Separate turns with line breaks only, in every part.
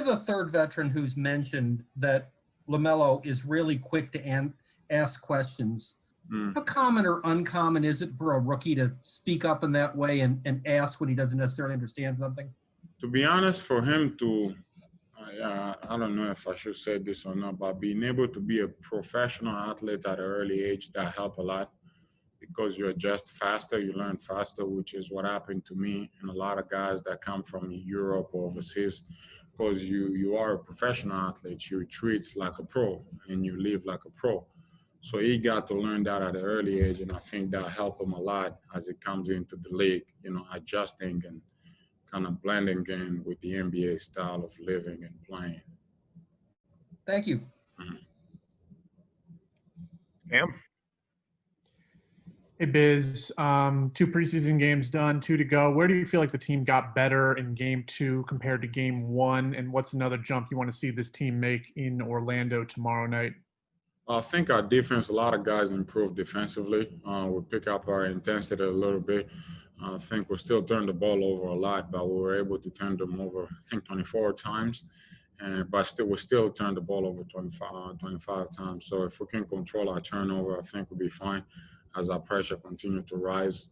the third veteran who's mentioned that LaMelo is really quick to ask questions. How common or uncommon is it for a rookie to speak up in that way and ask when he doesn't necessarily understand something?
To be honest, for him to, I don't know if I should say this or not, but being able to be a professional athlete at an early age, that helped a lot because you adjust faster, you learn faster, which is what happened to me and a lot of guys that come from Europe or overseas. Because you are a professional athlete, you treat like a pro and you live like a pro. So he got to learn that at an early age, and I think that helped him a lot as he comes into the league, adjusting and kind of blending in with the NBA style of living and playing.
Thank you.
Cam?
Hey, Biz. 2 preseason games done, 2 to go. Where do you feel like the team got better in game 2 compared to game 1? And what's another jump you want to see this team make in Orlando tomorrow night?
I think our defense, a lot of guys improved defensively. We pick up our intensity a little bit. I think we still turned the ball over a lot, but we were able to turn them over, I think, 24 times. But we still turned the ball over 25 times. So if we can control our turnover, I think we'll be fine as our pressure continues to rise.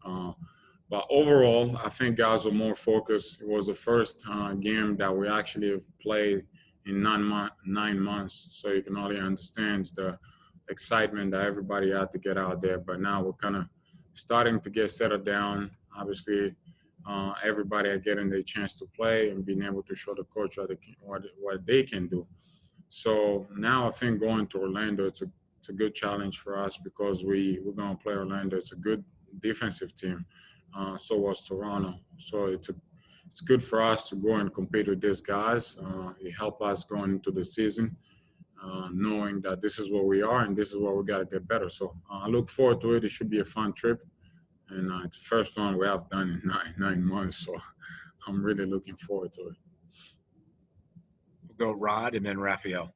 But overall, I think guys are more focused. It was the first game that we actually have played in 9 months. So you can only understand the excitement that everybody had to get out there. But now we're kind of starting to get settled down. Obviously, everybody are getting their chance to play and being able to show the coach what they can do. So now I think going to Orlando, it's a good challenge for us because we're going to play Orlando. It's a good defensive team. So was Toronto. So it's good for us to go and compete with these guys. It helps us going into the season, knowing that this is where we are and this is where we got to get better. So I look forward to it. It should be a fun trip. And it's the first one we have done in nine months. So I'm really looking forward to it.
We'll go Rod and then Raphael.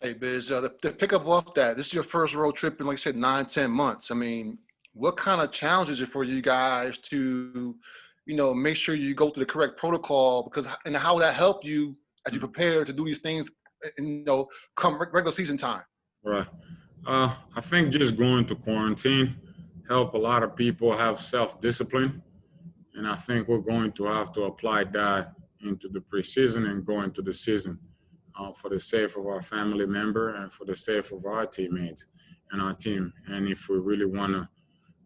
Hey, Biz, to pick up off that, this is your first road trip in, like I said, 9-10 months. I mean, what kind of challenge is it for you guys to, make sure you go through the correct protocol? And how will that help you as you prepare to do these things, come regular season time?
Right. I think just going to quarantine help a lot of people have self-discipline. And I think we're going to have to apply that into the preseason and go into the season for the sake of our family member and for the sake of our teammates and our team. And if we really want to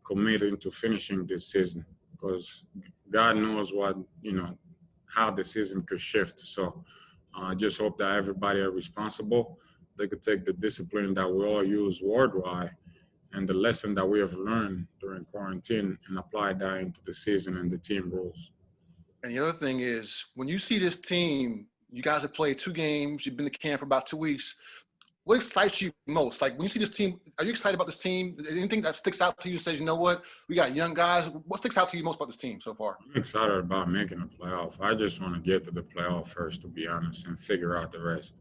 commit into finishing this season, because God knows how the season could shift. So I just hope that everybody are responsible. They could take the discipline that we all use worldwide and the lesson that we have learned during quarantine and apply that into the season and the team rules.
And the other thing is, when you see this team, you guys have played 2 games, you've been to camp for about 2 weeks. What excites you most? Like, when you see this team, are you excited about this team? Anything that sticks out to you and says, you know what, we got young guys? What sticks out to you most about this team so far?
I'm excited about making the playoff. I just want to get to the playoff first, to be honest, and figure out the rest.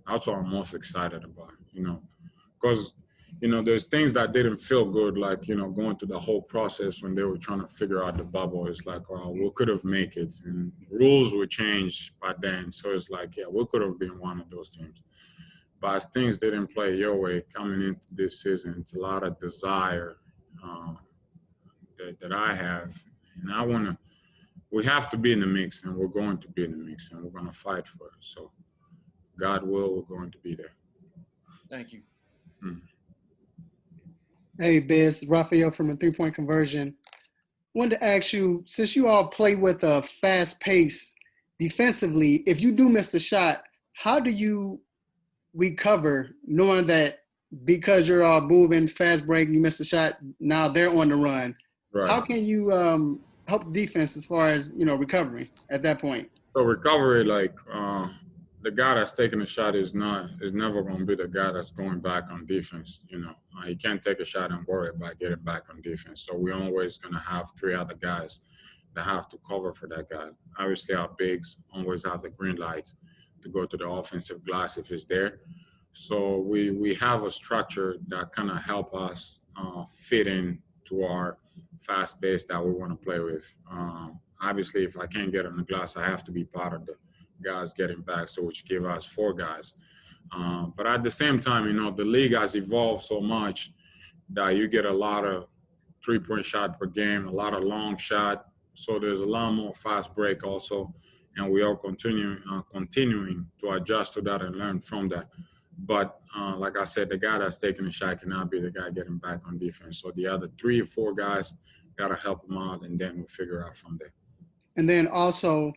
That's what I'm most excited about, because there's things that didn't feel good, like, going through the whole process when they were trying to figure out the bubble. It's like, oh, we could have made it. And rules were changed by then. So it's like, yeah, we could have been one of those teams. But as things didn't play your way coming into this season, it's a lot of desire that I have. And we have to be in the mix, and we're going to be in the mix, and we're going to fight for it. So God will, we're going to be there.
Thank you.
Mm-hmm.
Hey, Biz, Raphael from the 3-point conversion. Wanted to ask you, since you all play with a fast pace defensively, if you do miss the shot, how do you recover knowing that because you're all moving, fast break, you missed the shot, now they're on the run?
Right.
How can you help the defense as far as, recovery at that point?
So recovery, the guy that's taking the shot is never going to be the guy that's going back on defense. He can't take a shot and worry about getting back on defense. So we're always going to have 3 other guys that have to cover for that guy. Obviously, our bigs always have the green light to go to the offensive glass if it's there. So we have a structure that kind of help us fit in to our fast pace that we want to play with. Obviously, if I can't get on the glass, I have to be part of the guys getting back, so which gave us 4 guys. But at the same time, the league has evolved so much that you get a lot of 3-point shot per game, a lot of long shot. So there's a lot more fast break also, and we are continuing to adjust to that and learn from that. But like I said, the guy that's taking the shot cannot be the guy getting back on defense. So the other 3 or 4 guys got to help him out, and then we'll figure out from there.
And then also,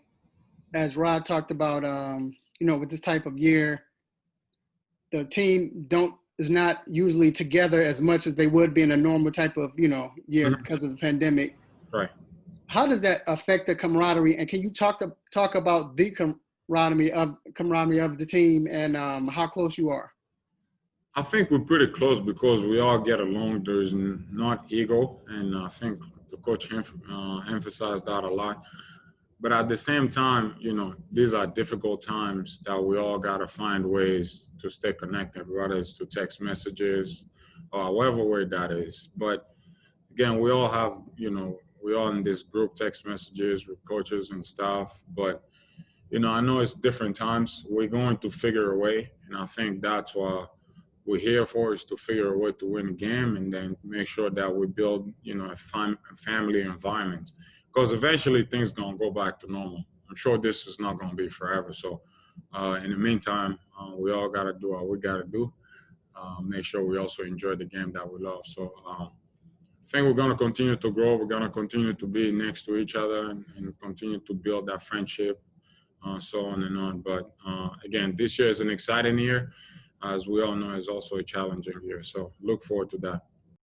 as Rod talked about, with this type of year, the team is not usually together as much as they would be in a normal type of, year because of the pandemic.
Right.
How does that affect the camaraderie? And can you talk about the camaraderie of the team and how close you are?
I think we're pretty close because we all get along. There's not ego, and I think the coach emphasized that a lot. But at the same time, these are difficult times that we all got to find ways to stay connected, whether it's to text messages or however way that is. But again, we all have, we all in this group text messages with coaches and stuff. But, I know it's different times. We're going to figure a way, and I think that's what we're here for, is to figure a way to win a game and then make sure that we build, a family environment. Because eventually things going to go back to normal. I'm sure this is not going to be forever. So in the meantime, we all got to do what we got to do. Make sure we also enjoy the game that we love. So I think we're going to continue to grow. We're going to continue to be next to each other and continue to build that friendship, so on and on. But again, this year is an exciting year. As we all know, it's also a challenging year. So look forward to that.